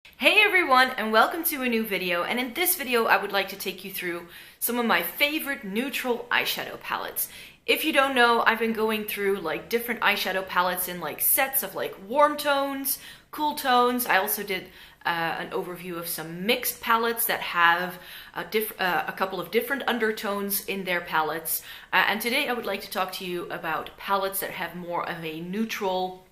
Hey everyone, and welcome to a new video. And in this video I would like to take you through some of my favorite neutral eyeshadow palettes. If you don't know, I've been going through like different eyeshadow palettes in like sets of like warm tones, cool tones. I also did an overview of some mixed palettes that have a couple of different undertones in their palettes. And today I would like to talk to you about palettes that have more of a neutral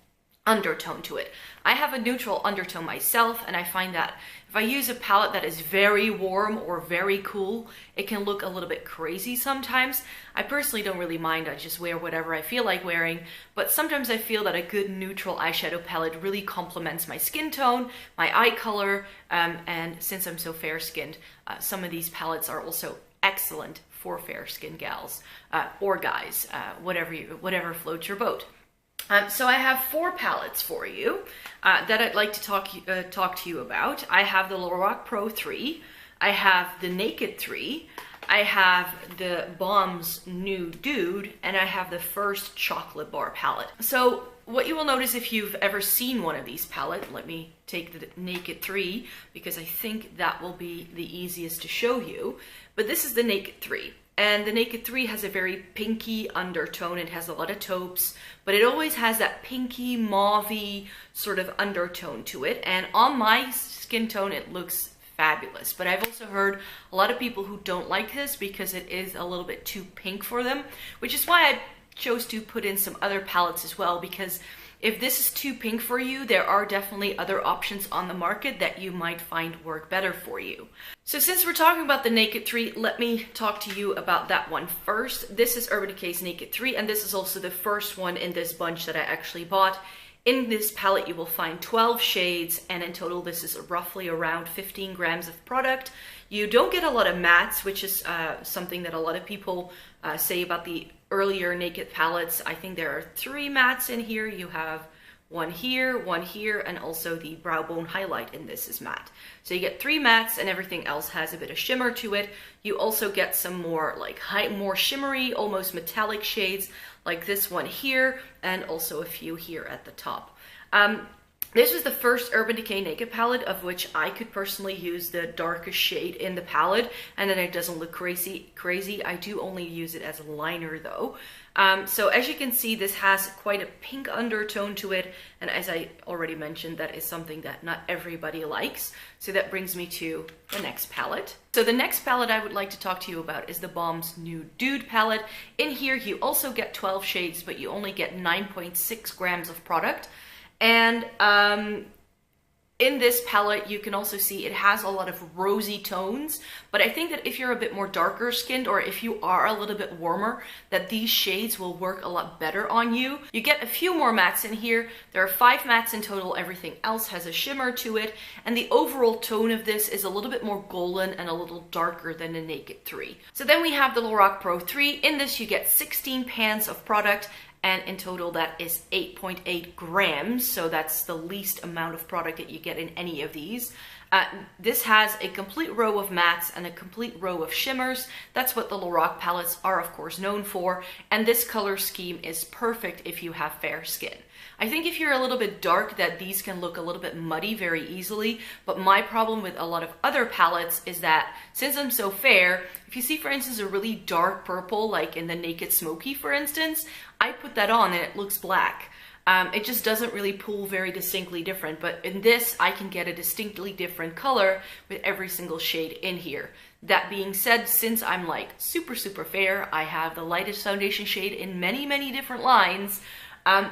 undertone to it. I have a neutral undertone myself, and I find that if I use a palette that is very warm or very cool, it can look a little bit crazy sometimes. I personally don't really mind. I just wear whatever I feel like wearing, but sometimes I feel that a good neutral eyeshadow palette really complements my skin tone, my eye color, and since I'm so fair-skinned, some of these palettes are also excellent for fair-skinned gals or guys, whatever floats your boat. So I have four palettes for you that I'd like to talk to you about. I have the Lorac Pro 3, I have the Naked 3, I have the Balm's Nude, and I have the first chocolate bar palette. So what you will notice if you've ever seen one of these palettes, let me take the Naked 3 because I think that will be the easiest to show you, but this is the Naked 3. And the Naked 3 has a very pinky undertone. It has a lot of taupes, but it always has that pinky, mauve-y sort of undertone to it. And on my skin tone, it looks fabulous. But I've also heard a lot of people who don't like this because it is a little bit too pink for them, which is why I chose to put in some other palettes as well, because if this is too pink for you, there are definitely other options on the market that you might find work better for you. So since we're talking about the Naked 3, let me talk to you about that one first. This is Urban Decay's Naked 3, and this is also the first one in this bunch that I actually bought. In this palette, you will find 12 shades, and in total, this is roughly around 15 grams of product. You don't get a lot of mattes, which is something that a lot of people say about the earlier Naked palettes. I think there are 3 mattes in here. You have one here, and also the brow bone highlight in this is matte. So you get 3 mattes and everything else has a bit of shimmer to it. You also get some more like more shimmery, almost metallic shades like this one here, and also a few here at the top. This is the first Urban Decay Naked palette of which I could personally use the darkest shade in the palette, and then it doesn't look crazy. I do only use it as a liner though. So as you can see, this has quite a pink undertone to it, and as I already mentioned, that is something that not everybody likes. So that brings me to the next palette. So the next palette I would like to talk to you about is the Balm's Nude palette. In here you also get 12 shades, but you only get 9.6 grams of product. And in this palette, you can also see it has a lot of rosy tones, but I think that if you're a bit more darker skinned, or if you are a little bit warmer, that these shades will work a lot better on you. You get a few more mattes in here. There are 5 mattes in total. Everything else has a shimmer to it, and the overall tone of this is a little bit more golden and a little darker than the Naked 3. So then we have the Lorac Pro 3. In this, you get 16 pans of product, and in total that is 8.8 grams, so that's the least amount of product that you get in any of these. This has a complete row of mattes and a complete row of shimmers. That's what the Lorac palettes are of course known for, and this color scheme is perfect if you have fair skin. I think if you're a little bit dark, that these can look a little bit muddy very easily, but my problem with a lot of other palettes is that since I'm so fair, if you see for instance a really dark purple like in the Naked Smoky for instance, I put that on and it looks black. It just doesn't really pull very distinctly different, but in this I can get a distinctly different color with every single shade in here. That being said, since I'm like super fair, I have the lightest foundation shade in many different lines.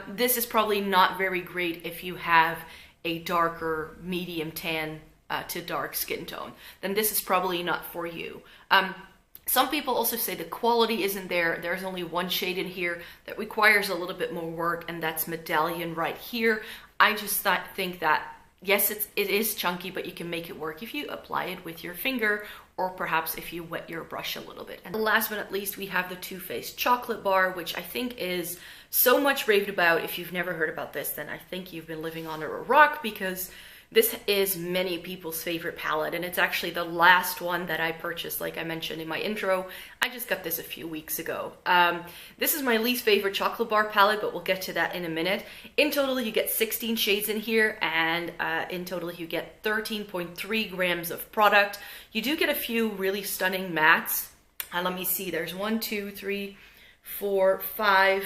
This is probably not very great if you have a darker medium tan to dark skin tone. Then this is probably not for you. Some people also say the quality isn't there. There's only one shade in here that requires a little bit more work, and that's Medallion right here. I just think that, yes, it is chunky, but you can make it work if you apply it with your finger, or perhaps if you wet your brush a little bit. And last but not least, we have the Too Faced Chocolate Bar, which I think is so much raved about. If you've never heard about this, then I think you've been living under a rock, because This is many people's favorite palette, and it's actually the last one that I purchased, like I mentioned in my intro. I just got this a few weeks ago. This is my least favorite chocolate bar palette, but we'll get to that in a minute. In total, you get 16 shades in here, and in total, you get 13.3 grams of product. You do get a few really stunning mattes. Let me see, there's 1, 2, 3, 4, 5,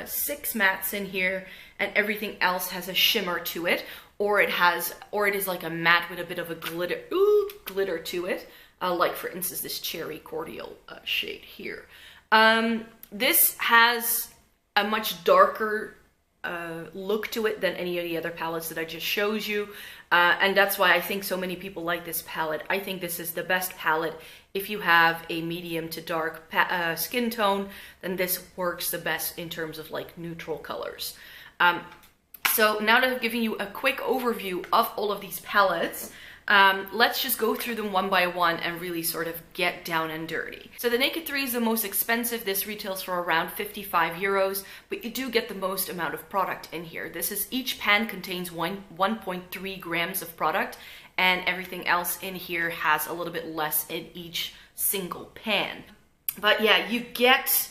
6 mattes in here, and everything else has a shimmer to it, or it is like a matte with a bit of a glitter to it, like for instance this cherry cordial shade here. This has a much darker look to it than any of the other palettes that I just showed you, and that's why I think so many people like this palette. I think this is the best palette if you have a medium to dark skin tone. Then this works the best in terms of like neutral colors. So now that I've given you a quick overview of all of these palettes, let's just go through them one by one and really sort of get down and dirty. So the Naked 3 is the most expensive. This retails for around 55 euros, but you do get the most amount of product in here. Each pan contains 1.3 grams of product, and everything else in here has a little bit less in each single pan. But yeah, you get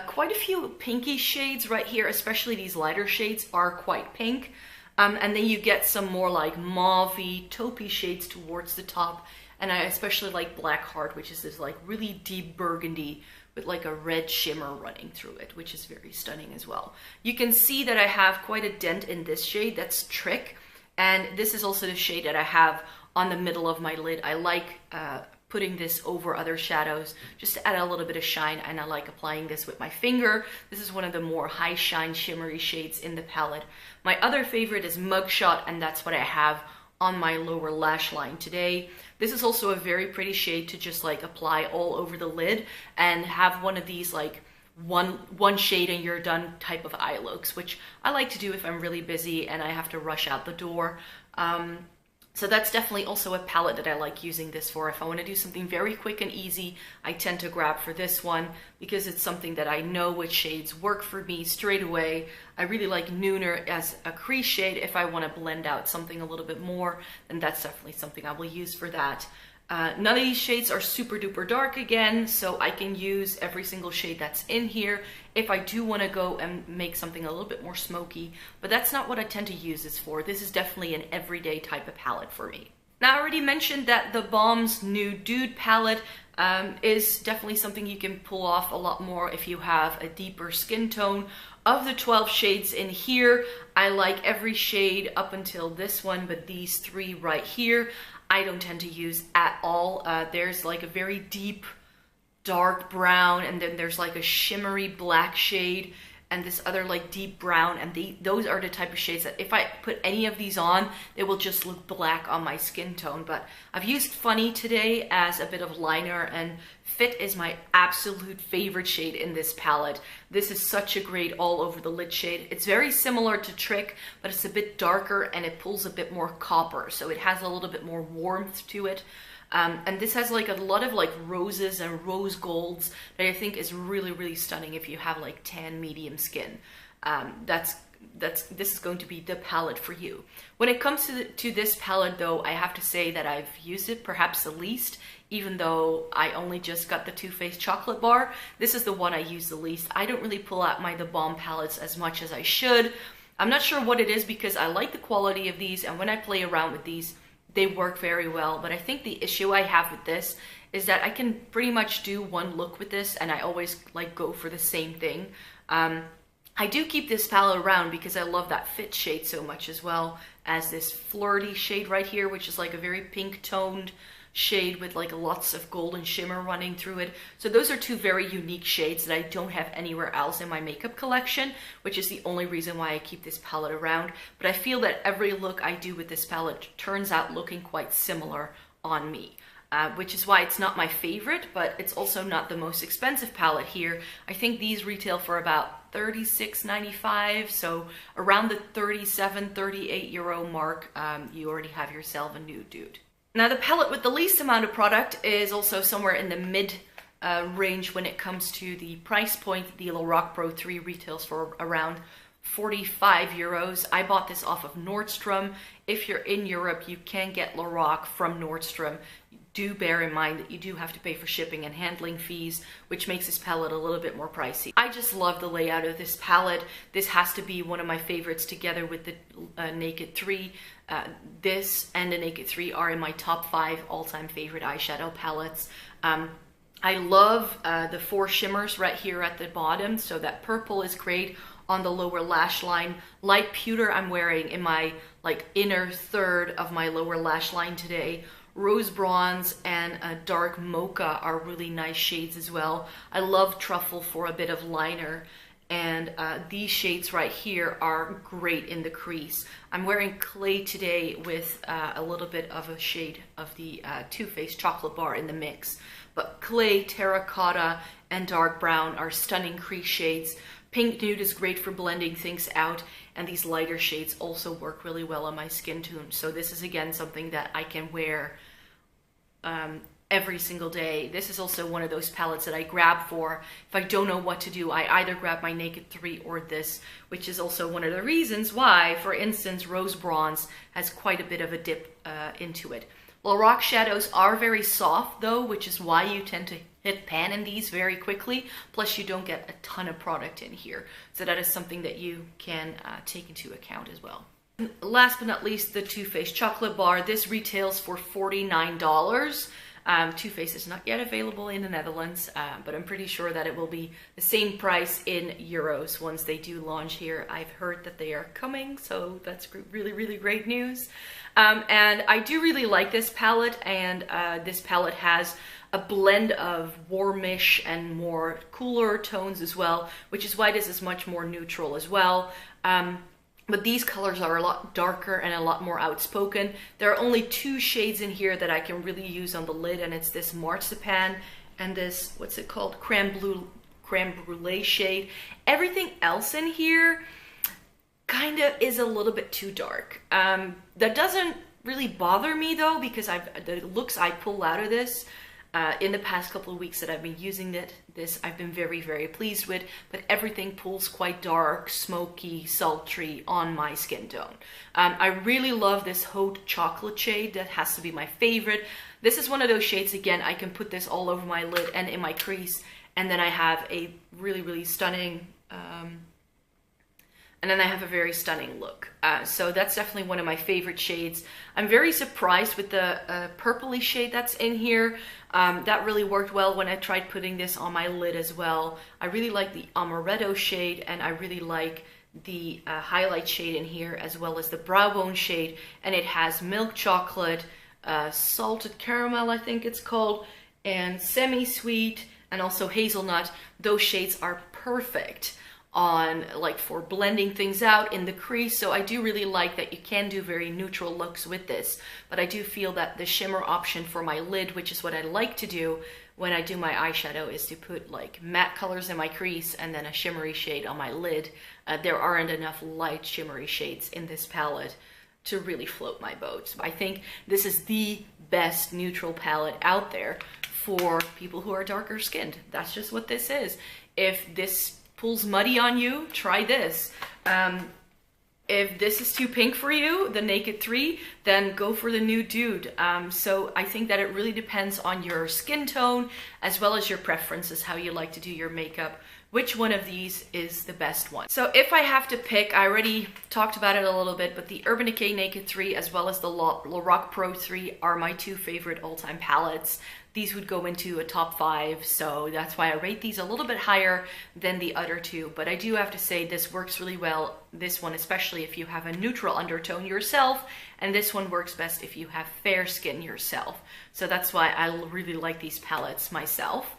quite a few pinky shades right here, especially these lighter shades are quite pink. And then you get some more like mauve-y, taupey shades towards the top. And I especially like Black Heart, which is this like really deep burgundy with like a red shimmer running through it, which is very stunning as well. You can see that I have quite a dent in this shade, that's Trick. And this is also the shade that I have on the middle of my lid. I like putting this over other shadows just to add a little bit of shine, and I like applying this with my finger. This is one of the more high shine shimmery shades in the palette. My other favorite is Mugshot, and that's what I have on my lower lash line today. This is also a very pretty shade to just like apply all over the lid and have one of these like one shade and you're done type of eye looks, which I like to do if I'm really busy and I have to rush out the door. So that's definitely also a palette that I like using this for. If I want to do something very quick and easy, I tend to grab for this one because it's something that I know which shades work for me straight away. I really like Nooner as a crease shade. If I want to blend out something a little bit more, then that's definitely something I will use for that. None of these shades are super duper dark again, so I can use every single shade that's in here if I do want to go and make something a little bit more smoky, but that's not what I tend to use this for. This is definitely an everyday type of palette for me. Now, I already mentioned that the Balm's Nude palette is definitely something you can pull off a lot more if you have a deeper skin tone. Of the 12 shades in here, I like every shade up until this one, but these 3 right here, I don't tend to use at all. There's like a very deep dark brown, and then there's like a shimmery black shade, and this other like deep brown, and those are the type of shades that if I put any of these on, they will just look black on my skin tone. But I've used Funny today as a bit of liner, and Fit is my absolute favorite shade in this palette. This is such a great all over the lid shade. It's very similar to Trick, but it's a bit darker and it pulls a bit more copper, so it has a little bit more warmth to it. And this has like a lot of like roses and rose golds that I think is really, really stunning if you have like tan medium skin. This is going to be the palette for you. When it comes to this palette though, I have to say that I've used it perhaps the least, even though I only just got the Too Faced chocolate bar. This is the one I use the least. I don't really pull out the Balm palettes as much as I should. I'm not sure what it is because I like the quality of these, and when I play around with these, they work very well. But I think the issue I have with this is that I can pretty much do one look with this, and I always like go for the same thing. I do keep this palette around because I love that Fit shade so much, as well as this flirty shade right here, which is like a very pink toned shade with like lots of golden shimmer running through it. So those are 2 very unique shades that I don't have anywhere else in my makeup collection, which is the only reason why I keep this palette around. But I feel that every look I do with this palette turns out looking quite similar on me. Which is why it's not my favorite, but it's also not the most expensive palette here. I think these retail for about €36.95, so around the 37-38 euro mark, you already have yourself a Nude. Now, the palette with the least amount of product is also somewhere in the mid range when it comes to the price point. The Lorac Pro 3 retails for around 45 euros. I bought this off of Nordstrom. If you're in Europe, you can get Lorac from Nordstrom. Do bear in mind that you do have to pay for shipping and handling fees, which makes this palette a little bit more pricey. I just love the layout of this palette. This has to be one of my favorites together with the Naked 3. This and the Naked 3 are in my top 5 all-time favorite eyeshadow palettes. I love the 4 shimmers right here at the bottom. So that purple is great on the lower lash line. Light pewter I'm wearing in my like inner third of my lower lash line today. Rose bronze and a dark mocha are really nice shades as well. I love truffle for a bit of liner. And these shades right here are great in the crease. I'm wearing clay today with a little bit of a shade of the Too Faced chocolate bar in the mix. But clay, terracotta, and dark brown are stunning crease shades. Pink nude is great for blending things out, and these lighter shades also work really well on my skin tone. So this is again something that I can wear every single day. This is also one of those palettes that I grab for if I don't know what to do. I either grab my Naked 3 or this, which is also one of the reasons why, for instance, Rose Bronze has quite a bit of a dip into it. Lorac shadows are very soft though, which is why you tend to hit pan in these very quickly. Plus you don't get a ton of product in here. So that is something that you can take into account as well. Last but not least, the Too Faced chocolate bar. This retails for $49. Too Faced is not yet available in the Netherlands, but I'm pretty sure that it will be the same price in euros once they do launch here. I've heard that they are coming, so that's really, really great news. And I do really like this palette, and this palette has a blend of warmish and more cooler tones as well, which is why this is much more neutral as well. But these colors are a lot darker and a lot more outspoken. There are only 2 shades in here that I can really use on the lid, and it's this Marzipan and this, what's it called, Creme Brulee shade. Everything else in here kind of is a little bit too dark. That doesn't really bother me though, because the looks I pull out of this in the past couple of weeks that I've been using this I've been very, very pleased with, but everything pulls quite dark, smoky, sultry on my skin tone. I really love this Haute Chocolate shade. That has to be my favorite. This is one of those shades, again, I can put this all over my lid and in my crease, and then I have a really, really stunning and then I have a very stunning look. So that's definitely one of my favorite shades. I'm very surprised with the purpley shade that's in here. That really worked well when I tried putting this on my lid as well. I really like the Amaretto shade, and I really like the highlight shade in here, as well as the brow bone shade. And it has milk chocolate, salted caramel, I think it's called, and semi-sweet, and also hazelnut. Those shades are perfect on like for blending things out in the crease. So I do really like that you can do very neutral looks with this, but I do feel that the shimmer option for my lid, which is what I like to do when I do my eyeshadow, is to put like matte colors in my crease and then a shimmery shade on my lid. There aren't enough light shimmery shades in this palette to really float my boat. I think this is the best neutral palette out there for people who are darker skinned. That's just what this is. If this pulls muddy on you, try this. If this is too pink for you, the Naked 3, then go for the Nude. So I think that it really depends on your skin tone as well as your preferences, how you like to do your makeup, which one of these is the best one. So if I have to pick, I already talked about it a little bit, but the Urban Decay Naked 3 as well as the Lorac Pro 3 are my 2 favorite all-time palettes. These would go into a top 5, so that's why I rate these a little bit higher than the other 2. But I do have to say this works really well, this one especially if you have a neutral undertone yourself, and this one works best if you have fair skin yourself. So that's why I really like these palettes myself.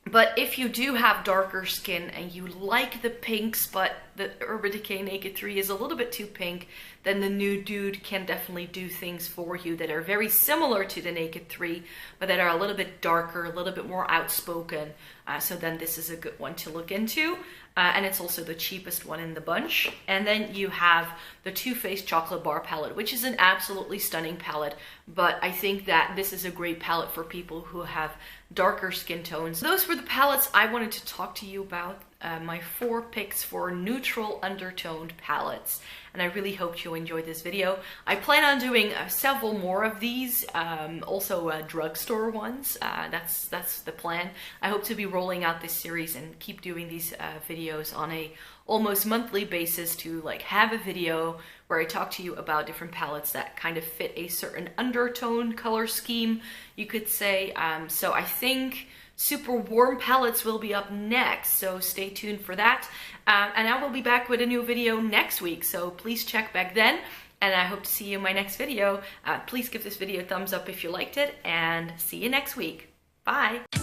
But if you do have darker skin and you like the pinks, but the Urban Decay Naked 3 is a little bit too pink, then the Nude can definitely do things for you that are very similar to the Naked 3, but that are a little bit darker, a little bit more outspoken. So then this is a good one to look into. And it's also the cheapest one in the bunch. And then you have the Too Faced Chocolate Bar palette, which is an absolutely stunning palette, but I think that this is a great palette for people who have darker skin tones. Those were the palettes I wanted to talk to you about my 4 picks for neutral undertoned palettes, and I really hope you enjoyed this video. I plan on doing several more of these, also drugstore ones. That's the plan. I hope to be rolling out this series and keep doing these videos on a almost monthly basis, to like have a video where I talk to you about different palettes that kind of fit a certain undertone color scheme, you could say. So I think super warm palettes will be up next, so stay tuned for that. And I will be back with a new video next week, so please check back then. And I hope to see you in my next video. Please give this video a thumbs up if you liked it, and see you next week. Bye!